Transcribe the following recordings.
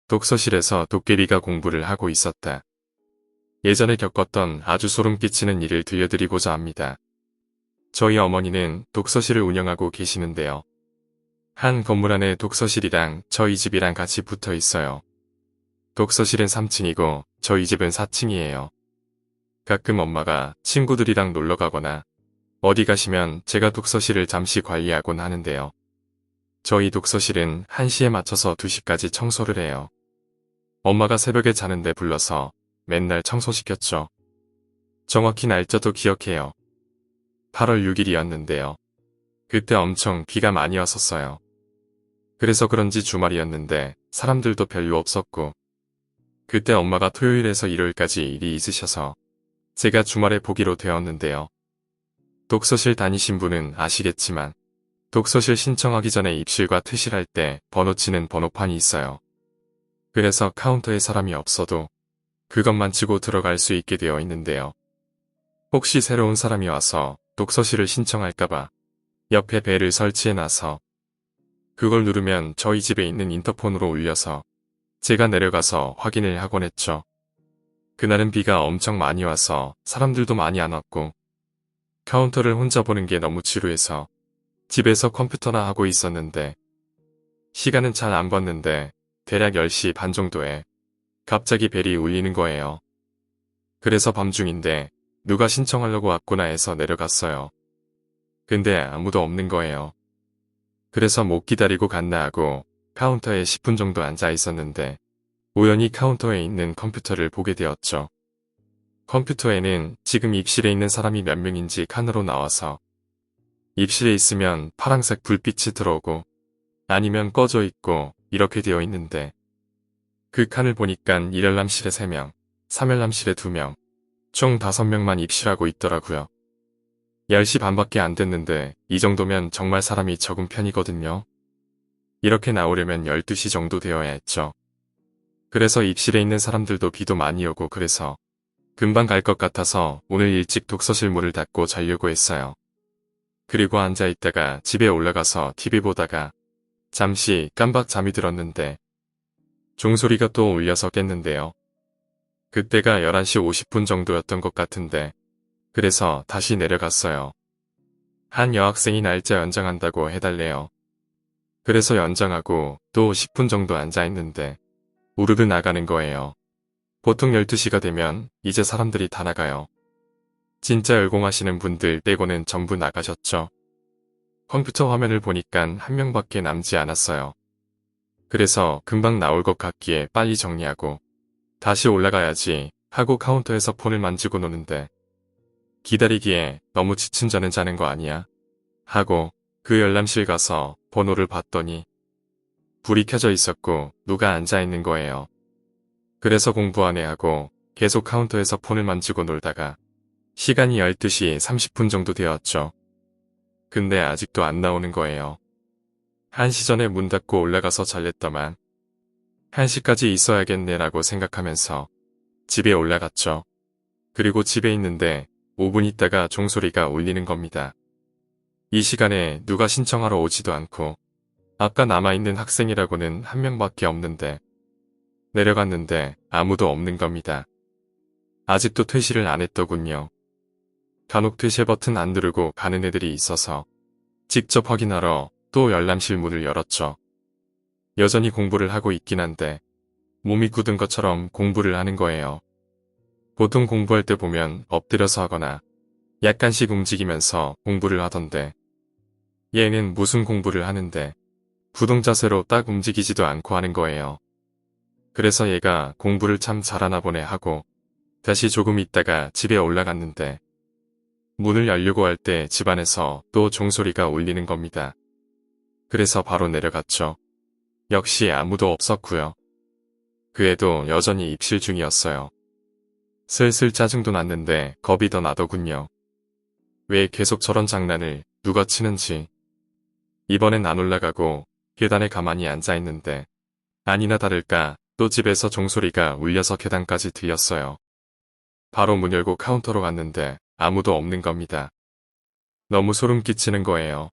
독서실에서 도깨비가 공부를 하고 있었다. 예전에 겪었던 아주 소름 끼치는 일을 들려드리고자 합니다. 저희 어머니는 독서실을 운영하고 계시는데요. 한 건물 안에 독서실이랑 저희 집이랑 같이 붙어 있어요. 독서실은 3층이고 저희 집은 4층이에요. 가끔 엄마가 친구들이랑 놀러 가거나 어디 가시면 제가 독서실을 잠시 관리하곤 하는데요. 저희 독서실은 1시에 맞춰서 2시까지 청소를 해요. 엄마가 새벽에 자는데 불러서 맨날 청소시켰죠. 정확히 날짜도 기억해요. 8월 6일이었는데요. 그때 엄청 비가 많이 왔었어요. 그래서 그런지 주말이었는데 사람들도 별로 없었고 그때 엄마가 토요일에서 일요일까지 일이 있으셔서 제가 주말에 보기로 되었는데요. 독서실 다니신 분은 아시겠지만 독서실 신청하기 전에 입실과 퇴실할 때 번호 치는 번호판이 있어요. 그래서 카운터에 사람이 없어도 그것만 치고 들어갈 수 있게 되어 있는데요. 혹시 새로운 사람이 와서 독서실을 신청할까봐 옆에 벨을 설치해놔서 그걸 누르면 저희 집에 있는 인터폰으로 울려서 제가 내려가서 확인을 하곤 했죠. 그날은 비가 엄청 많이 와서 사람들도 많이 안 왔고 카운터를 혼자 보는 게 너무 지루해서 집에서 컴퓨터나 하고 있었는데 시간은 잘 안 봤는데 대략 10시 반 정도에 갑자기 벨이 울리는 거예요. 그래서 밤중인데 누가 신청하려고 왔구나 해서 내려갔어요. 근데 아무도 없는 거예요. 그래서 못 기다리고 갔나 하고 카운터에 10분 정도 앉아 있었는데 우연히 카운터에 있는 컴퓨터를 보게 되었죠. 컴퓨터에는 지금 입실에 있는 사람이 몇 명인지 칸으로 나와서 입실에 있으면 파란색 불빛이 들어오고 아니면 꺼져 있고 이렇게 되어 있는데 그 칸을 보니까 1열람실에 3명, 3열람실에 2명, 총 5명만 입실하고 있더라고요. 10시 반밖에 안 됐는데 이 정도면 정말 사람이 적은 편이거든요. 이렇게 나오려면 12시 정도 되어야 했죠. 그래서 입실에 있는 사람들도 비도 많이 오고 그래서 금방 갈 것 같아서 오늘 일찍 독서실 문을 닫고 자려고 했어요. 그리고 앉아있다가 집에 올라가서 TV 보다가 잠시 깜박 잠이 들었는데 종소리가 또 울려서 깼는데요. 그때가 11시 50분 정도였던 것 같은데 그래서 다시 내려갔어요. 한 여학생이 날짜 연장한다고 해달래요. 그래서 연장하고 또 10분 정도 앉아있는데 우르르 나가는 거예요. 보통 12시가 되면 이제 사람들이 다 나가요. 진짜 열공하시는 분들 빼고는 전부 나가셨죠. 컴퓨터 화면을 보니까 한 명밖에 남지 않았어요. 그래서 금방 나올 것 같기에 빨리 정리하고 다시 올라가야지 하고 카운터에서 폰을 만지고 노는데 기다리기에 너무 지친 저는 자는 거 아니야? 하고 그 열람실 가서 번호를 봤더니 불이 켜져 있었고 누가 앉아있는 거예요. 그래서 공부 안 해 하고 계속 카운터에서 폰을 만지고 놀다가 시간이 12시 30분 정도 되었죠. 근데 아직도 안 나오는 거예요. 1시 전에 문 닫고 올라가서 잘랬더만 1시까지 있어야겠네라고 생각하면서 집에 올라갔죠. 그리고 집에 있는데 5분 있다가 종소리가 울리는 겁니다. 이 시간에 누가 신청하러 오지도 않고 아까 남아있는 학생이라고는 한 명밖에 없는데 내려갔는데 아무도 없는 겁니다. 아직도 퇴실을 안 했더군요. 간혹 퇴실 버튼 안 누르고 가는 애들이 있어서 직접 확인하러 또 열람실 문을 열었죠. 여전히 공부를 하고 있긴 한데 몸이 굳은 것처럼 공부를 하는 거예요. 보통 공부할 때 보면 엎드려서 하거나 약간씩 움직이면서 공부를 하던데 얘는 무슨 공부를 하는데 부동 자세로 딱 움직이지도 않고 하는 거예요. 그래서 얘가 공부를 참 잘하나 보네 하고 다시 조금 있다가 집에 올라갔는데 문을 열려고 할 때 집안에서 또 종소리가 울리는 겁니다. 그래서 바로 내려갔죠. 역시 아무도 없었고요. 그 애도 여전히 입실 중이었어요. 슬슬 짜증도 났는데 겁이 더 나더군요. 왜 계속 저런 장난을 누가 치는지. 이번엔 안 올라가고 계단에 가만히 앉아있는데 아니나 다를까 또 집에서 종소리가 울려서 계단까지 들렸어요. 바로 문 열고 카운터로 갔는데 아무도 없는 겁니다. 너무 소름 끼치는 거예요.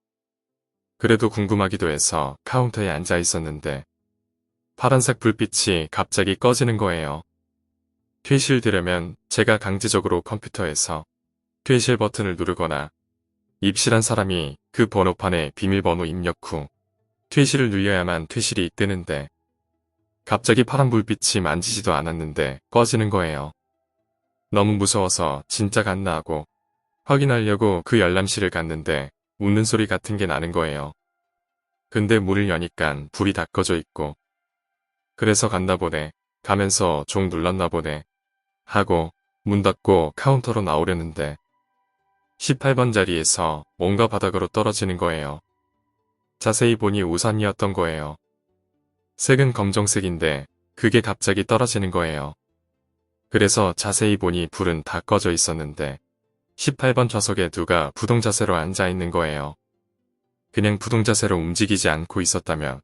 그래도 궁금하기도 해서 카운터에 앉아 있었는데 파란색 불빛이 갑자기 꺼지는 거예요. 퇴실되려면 제가 강제적으로 컴퓨터에서 퇴실 버튼을 누르거나 입실한 사람이 그 번호판에 비밀번호 입력 후 퇴실을 눌려야만 퇴실이 뜨는데 갑자기 파란 불빛이 만지지도 않았는데 꺼지는 거예요. 너무 무서워서 진짜 갔나 하고 확인하려고 그 열람실을 갔는데 웃는 소리 같은 게 나는 거예요. 근데 문을 여니깐 불이 다 꺼져 있고 그래서 갔나 보네. 가면서 종 눌렀나 보네. 하고 문 닫고 카운터로 나오려는데 18번 자리에서 뭔가 바닥으로 떨어지는 거예요. 자세히 보니 우산이었던 거예요. 색은 검정색인데 그게 갑자기 떨어지는 거예요. 그래서 자세히 보니 불은 다 꺼져 있었는데 18번 좌석에 누가 부동자세로 앉아 있는 거예요. 그냥 부동자세로 움직이지 않고 있었다면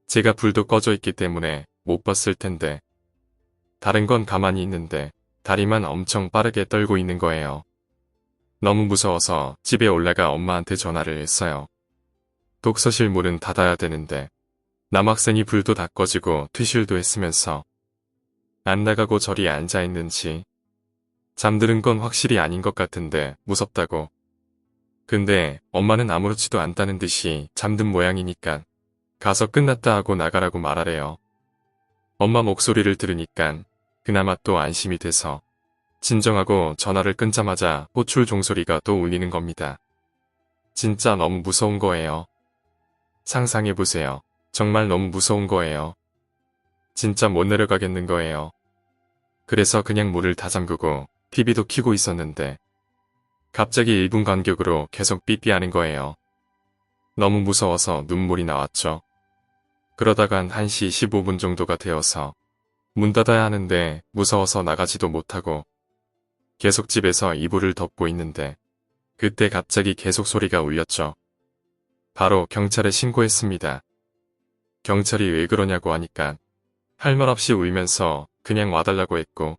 제가 불도 꺼져 있기 때문에 못 봤을 텐데 다른 건 가만히 있는데 다리만 엄청 빠르게 떨고 있는 거예요. 너무 무서워서 집에 올라가 엄마한테 전화를 했어요. 독서실 문은 닫아야 되는데 남학생이 불도 다 꺼지고 퇴실도 했으면서 안 나가고 저리 앉아 있는지 잠드는 건 확실히 아닌 것 같은데 무섭다고. 근데 엄마는 아무렇지도 않다는 듯이 잠든 모양이니까 가서 끝났다 하고 나가라고 말하래요. 엄마 목소리를 들으니까 그나마 또 안심이 돼서 진정하고 전화를 끊자마자 호출 종소리가 또 울리는 겁니다. 진짜 너무 무서운 거예요. 상상해보세요. 정말 너무 무서운 거예요. 진짜 못 내려가겠는 거예요. 그래서 그냥 문을 다 잠그고 TV도 켜고 있었는데 갑자기 1분 간격으로 계속 삐삐하는 거예요. 너무 무서워서 눈물이 나왔죠. 그러다간 1시 15분 정도가 되어서 문 닫아야 하는데 무서워서 나가지도 못하고 계속 집에서 이불을 덮고 있는데 그때 갑자기 계속 소리가 울렸죠. 바로 경찰에 신고했습니다. 경찰이 왜 그러냐고 하니까 할 말 없이 울면서 그냥 와달라고 했고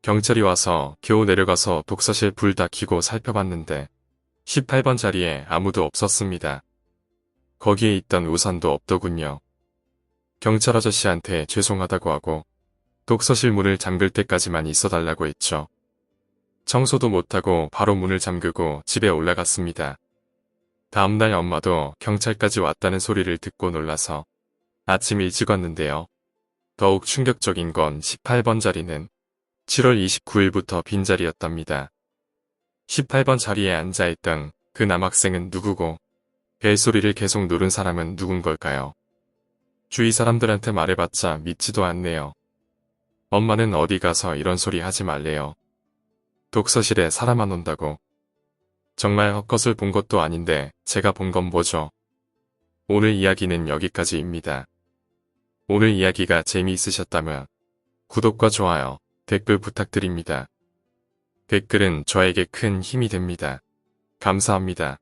경찰이 와서 겨우 내려가서 독서실 불 다 켜고 살펴봤는데 18번 자리에 아무도 없었습니다. 거기에 있던 우산도 없더군요. 경찰 아저씨한테 죄송하다고 하고 독서실 문을 잠글 때까지만 있어달라고 했죠. 청소도 못하고 바로 문을 잠그고 집에 올라갔습니다. 다음날 엄마도 경찰까지 왔다는 소리를 듣고 놀라서 아침 일찍 왔는데요. 더욱 충격적인 건 18번 자리는 7월 29일부터 빈자리였답니다. 18번 자리에 앉아있던 그 남학생은 누구고 벨소리를 계속 누른 사람은 누군 걸까요? 주위 사람들한테 말해봤자 믿지도 않네요. 엄마는 어디 가서 이런 소리 하지 말래요. 독서실에 사람 안 온다고. 정말 헛것을 본 것도 아닌데 제가 본 건 뭐죠? 오늘 이야기는 여기까지입니다. 오늘 이야기가 재미있으셨다면 구독과 좋아요, 댓글 부탁드립니다. 댓글은 저에게 큰 힘이 됩니다. 감사합니다.